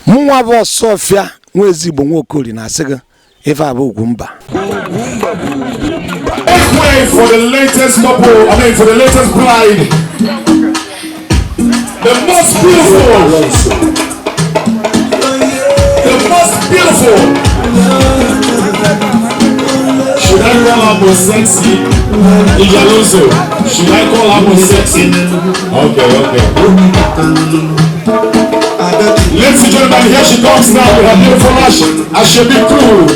Mwa bo Sofia mwezi bo nwokoli na asịgị ife abụ Ugwumba. Wait for the latest couple, for the latest bride. The most beautiful. The most beautiful. Should I call her more sexy? Ijaloso. Should I call her more sexy? Okay. Ladies and gentlemen, here she comes now with her beautiful lash. I should be cool.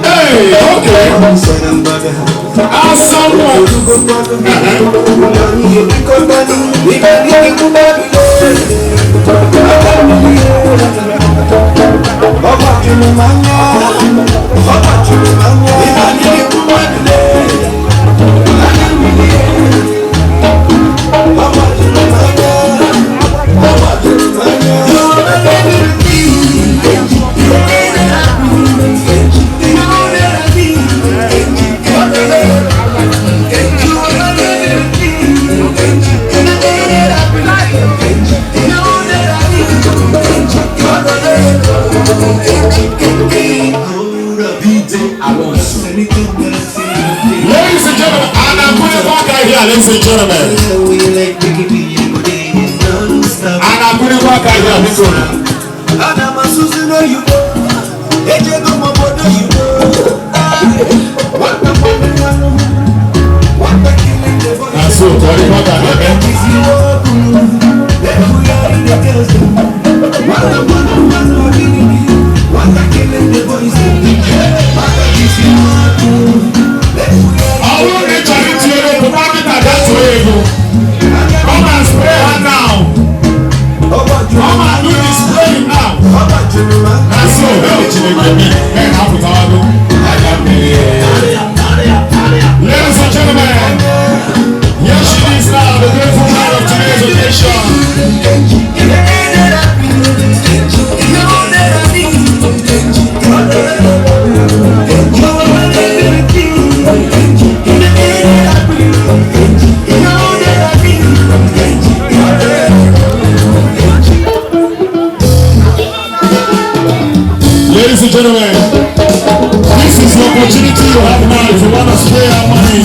Hey, okay. Someone. Ladies and gentlemen, ladies and gentlemen, come and spray her now. Come and do this spraying now. That's so ladies and gentlemen, here she is now, the beautiful bride of today's occasion. Ladies and gentlemen, this is the opportunity you have now if you want to spray our money.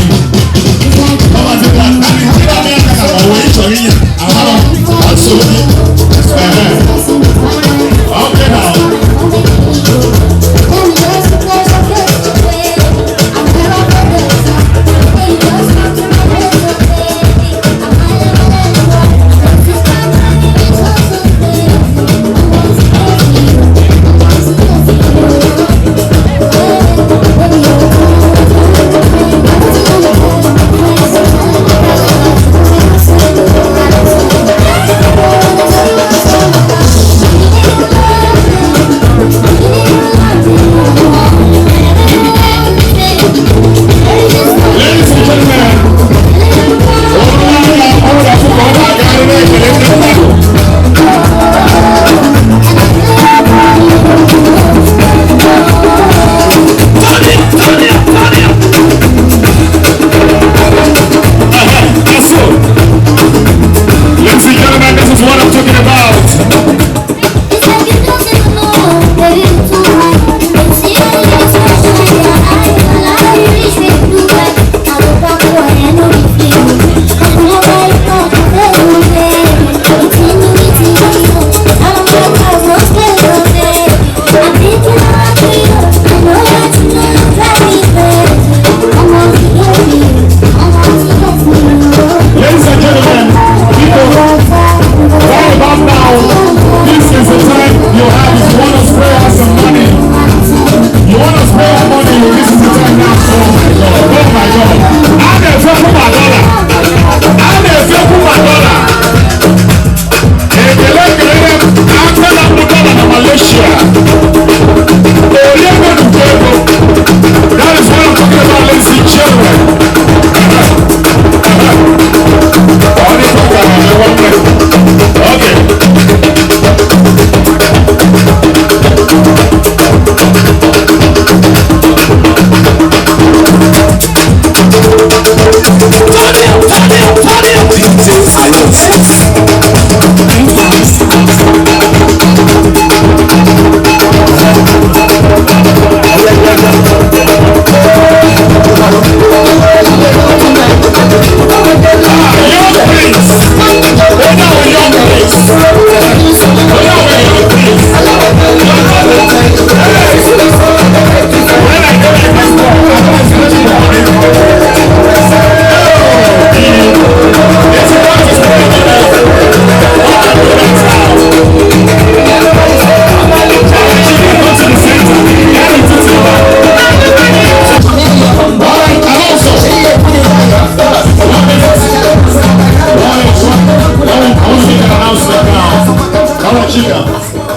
Come on, do that. Okay now.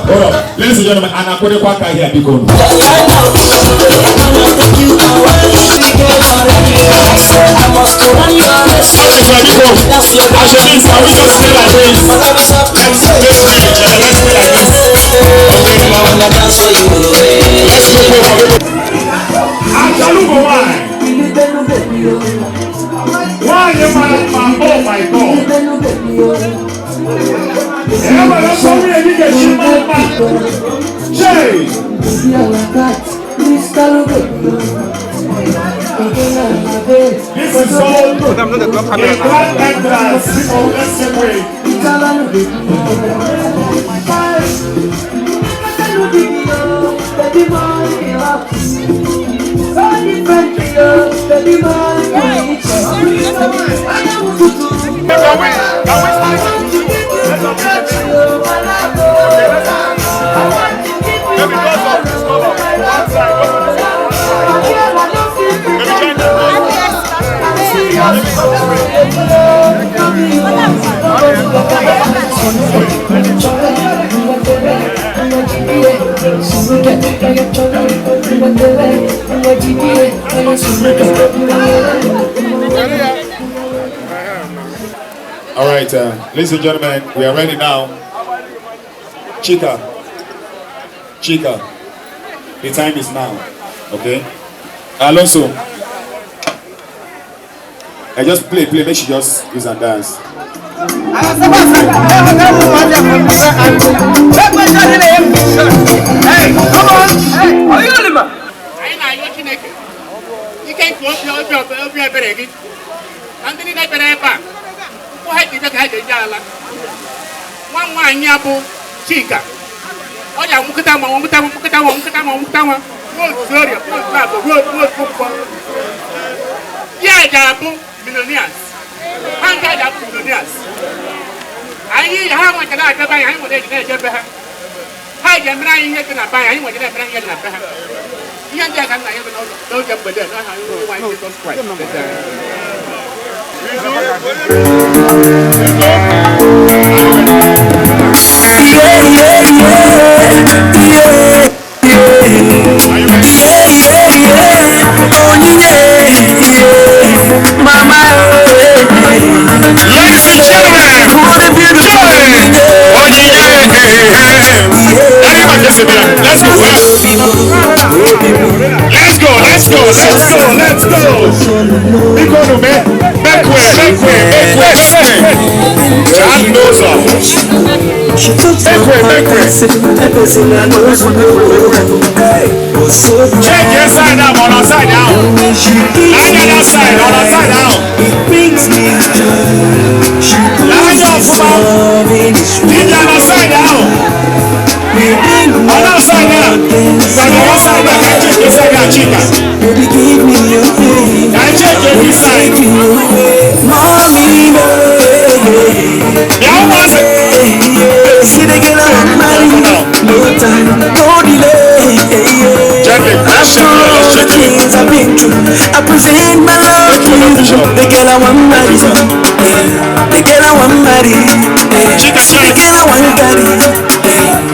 Hold on. Ladies and gentlemen, and I'm going to walk out here because. Why you man? Oh my God! This is all a grand entrance of Leslie. All right, ladies and gentlemen, we are ready now. Chica, the time is now. Okay, Alonso, I just play, make sure just use and dance. Hey, come on! Hey, are you on him? You can't go up your bed. Anthony Neperepa. Who had the Jala? One yabu, Chica. Oh, yeah, Mukatama, yeah, Jabu, millionaires. Jabu, millionaires. I need how much can I buy? I want to get better. Hi, I'm buying it and I buy. I want to get better. Young Jack, I don't jump with it. I don't know why Let's go. We go to make way. John knows us. Make way. Check your side down, on our side down. Line on our side, on our side down. Line up, leave on our side down. On our side down. From the other side down, I check your side down, Chica. I check your side. Mommy, yeah, what's it? See the girl I'm married. No time, no delay. I've been through. I present my love to you. The girl I want married. The girl I want married. The girl I want married.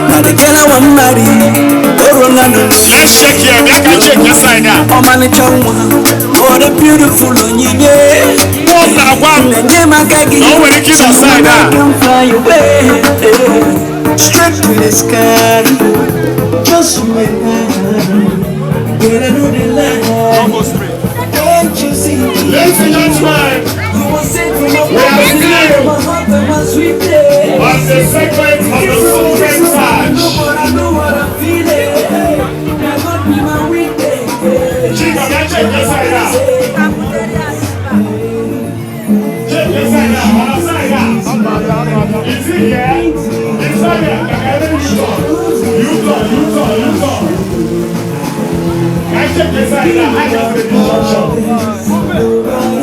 Now the girl I want married. Let's check here. I can check your side now. Oh man, what a beautiful on you, yeah. No one kiss our side now. Fly away, straight to the sky. Just my get a new line. Can't you see? Ladies and gentlemen, we are here on the segment of the Soul Train Sage. I know what I'm feeling. That got me my weekend. Chica, check your side out. Check your side out. On our side out. Is it here? Inside here. You go. I check your side out.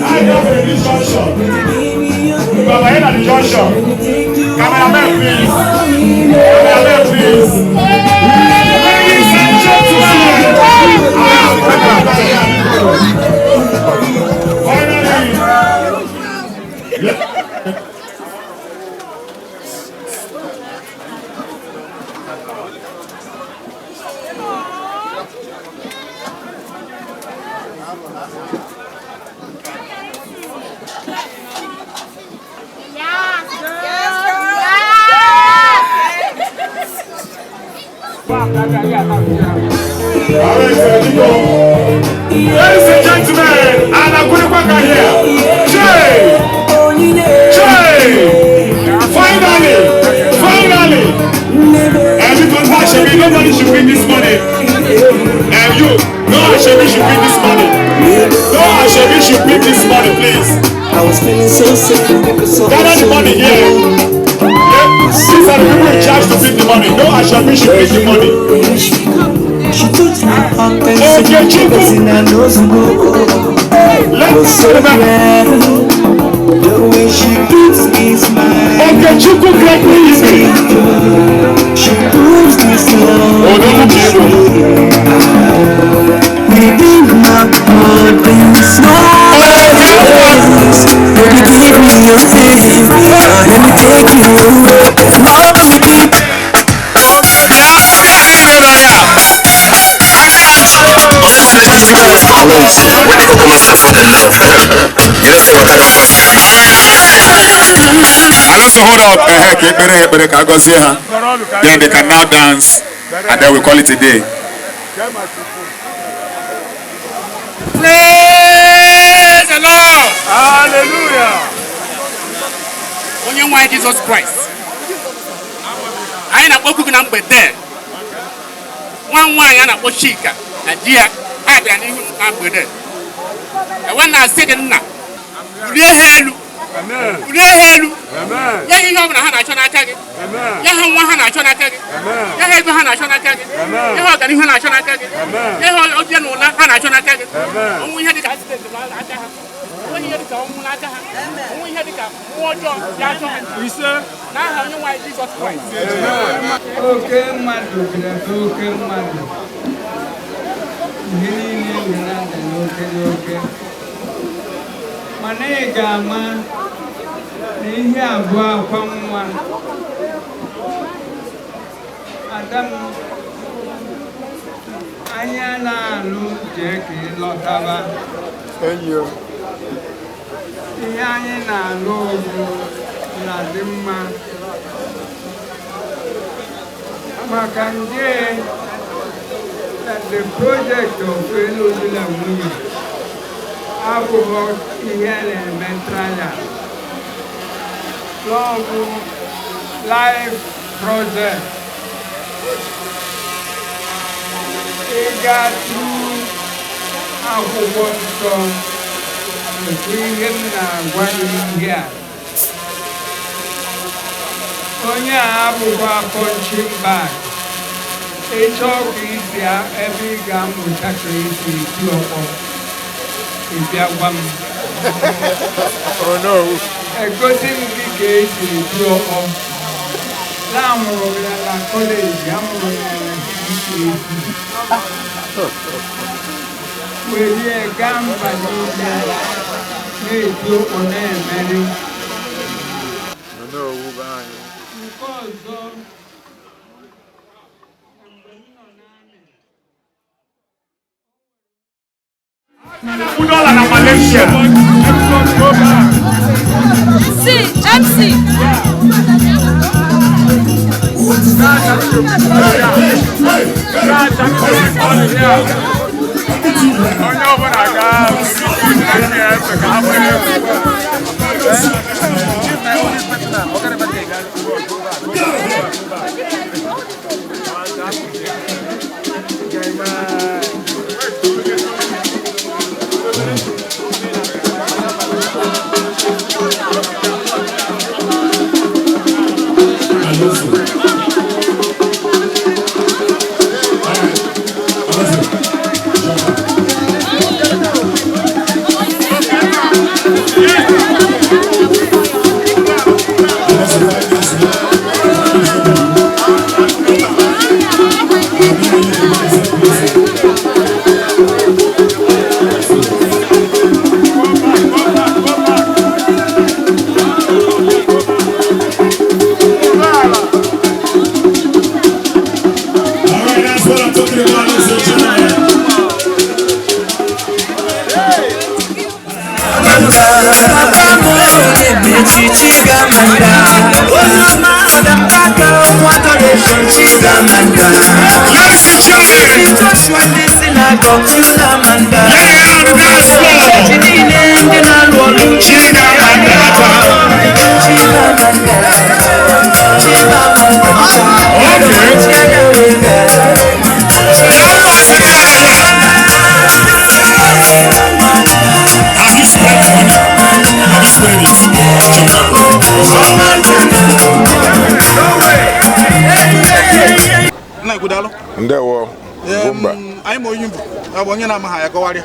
I got the instruction. Baba, head at the junction. Cameraman, please. Ladies and gentlemen. Finally. Ladies and gentlemen, and I'm going to work out here. Jay! Finally! Everyone, nobody should win this money. And you, no Ashebi should win this money. No Ashebi should win this money, please. I was feeling so sick. Gather the money here. These are the people in charge to win the money. No Ashebi should win the money. She took my heart and said, "Because in her nose and was so bad. The way she gives me smile. She proves me so. Within my golden smile. Baby, give me your thing. Let me take you away. Oh, baby. Hold up, then they can now dance, and then we call it a day. Praise the Lord! Hallelujah! Onye nwa Jesus Christ. Anyị na-akpọ na mgbede. Nwa nwaanyị a na-akpọ Chika na di ya ha bịara n'ihu na mgbede. Ewe na-asị gị nna, bulie ha elu. Bulie ha elu. Ya ihe ọ bụla ha na-achọ n'aka gị. Ya ha nwa ha na-achọ n'aka gị. Ya ha ego ha na-achọ n'aka gị. Ya ha ọganihu ha na-achọ n'aka gị. Ya ha ọbịa n'ụla ha na-achọ n'aka gị. Ọnwụ ihe dịka accident n'aka ha. Ọnwụ ihe dịka ọnwụ n'aka ha. Ọnwụ ihe dịka mmụọ ọjọọ ya achọ ha. N'aha onye nwe anyị Jizọs Kraịst. Oke mmadụ bịara oke mmadụ. Ihe niile nwere ada n'oke n'oke. Mana ị ga-ama na ihe abụọ akwa nwa. Adam anya na-alụ jee ka ị lọtaba. Ihe anyị na-alụ bụ na-adị mma. Maka nje that the project of Elozula Nwunye abụghị ihe na-emetara ya. N'ọbụ life project. Ịga through akwụkwọ nsọ nke ihe m na-agwa gị ihe a. Onye a abụghị punching bag. Ịchọ ka isi ebe ị ga-amụta ka esi eti ọkpọ. Ị bịa gwa m. Egosi m gị ka esi eti ọkpọ. Na-amụrụ m ya na kọleji, amụrụ m ya na isi eti. Welie gaa mba niile na-eti ọkpọ na-emeri. Nke ọzọ, MC. Chizamanda. Joshua Synagogue, Chizamanda. Chinine Ngenalwolu, Chizamanda. Chizamanda. Have you spent money? Have you spent it? Na igudalo. Ndewo. Gumba. Anyị ma onye mbụ. Ọ bụ onye na-amaghị ya kọwarịa.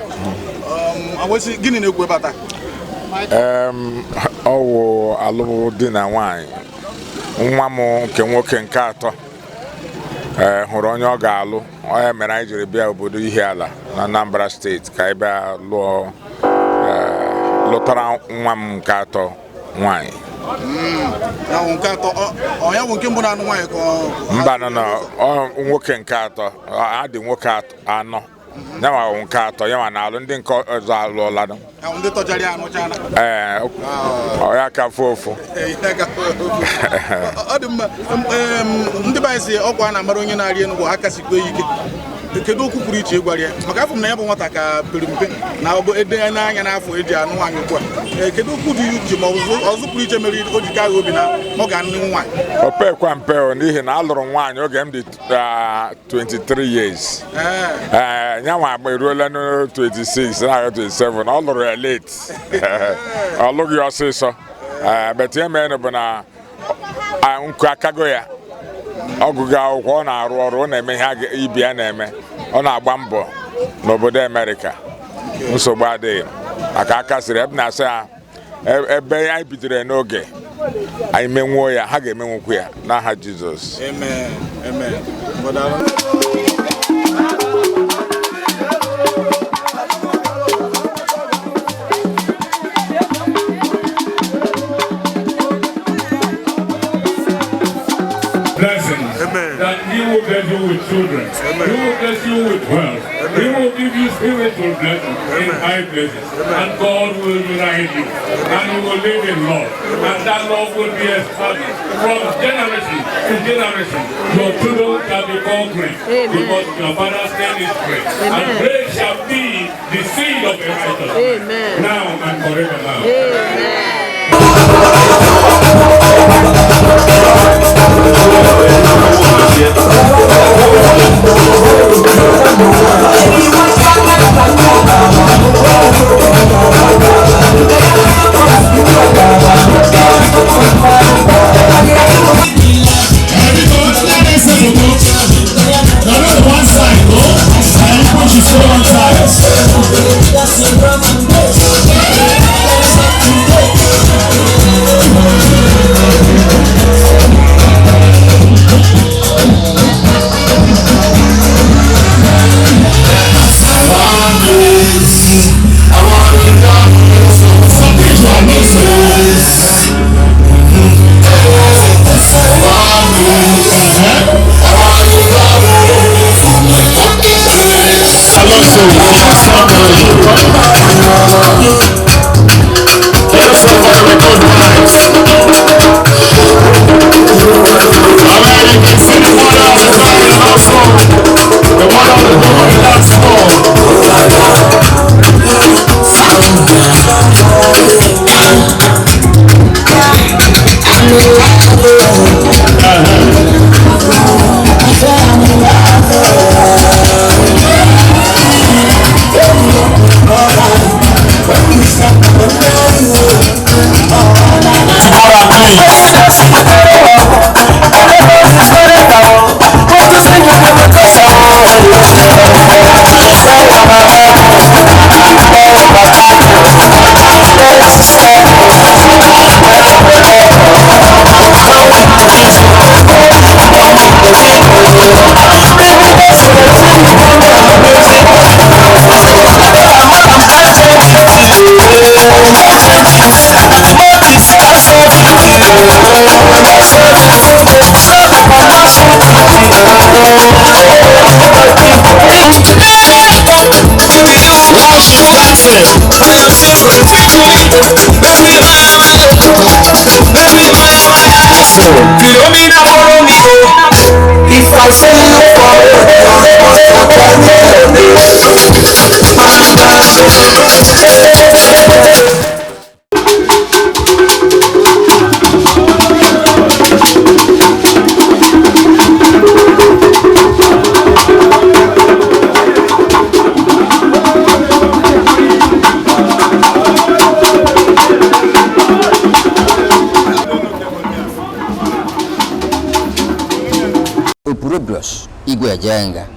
Awesi gịnị na-ekwu ebe ata? Ọwụ alụmdi na nwanyị. Nwa m nke nwoke nke atọ. Hụrụ onye ọ ga-alụ. Ọ mere anyị jiri bịa obodo Ihiala na Anambra steeti ka anyị bịa lụtara nwa m nke atọ nwanyị. Ya bụ nke atọ. Ọ ya bụ nke mbụ na-anụ nwanyị ka mba nọ nwoke nke atọ. Adị nwoke anọ. Ya nwa nke atọ ya nwa na-alụ ndị nke ọzọ alụọla. Ya ndị tọjara ya anụchana. Ọ ya ka ofu. Ọ dị mma. Ndị be anyị si ọkwa a na-amara onye na-arị enu bụ aka sikwe ike. Kedu okwu pụrụ iche ịgwara ya? Maka afọ m na ya bụ nwata ka pere mpe na ọ bụ ede n'anya n'afọ eji anụ nwaanyị ugbu a. Kedu okwu dị iche ma ọzọ pụrụ iche mere o ji kaa obi na ọ ga-anụ nwaanyị? O pekwa mpe n'ihi na alụrụ nwaanyị oge m dị 23 years. Nyanwa agba eruola na 26 na 27 ọ lụrụ ya late. Ọ lụghị ọsịsọ. Betu ya mere bụ na nkụ akago ya. Ọgụgụ akwụkwọ ọ na-arụ ọrụ, ọ na-eme ihe ibi ya na-eme, ọ na-agba mbọ n'obodo Amerịka. Nsogbu adịghị maka aka siri ebe na-asị ya ebe anyị bidoro n'oge anyị menwuo ya, ha ga-emenwukwu ya n'aha Jizọs. Amen. Amen. Blessings. Amen. That He will bless you with children. Amen. He will bless you with wealth. Amen. He will give you spiritual blessings in high places. Amen. And God will unite you. Amen. And you will live in love. Amen. And that love will be established from generation to generation. Your children shall be called great. Because your father's name is great. And great shall be the seed of the righteous. Amen. Now and forever now. Amen. Rubius Igwe Ejenga.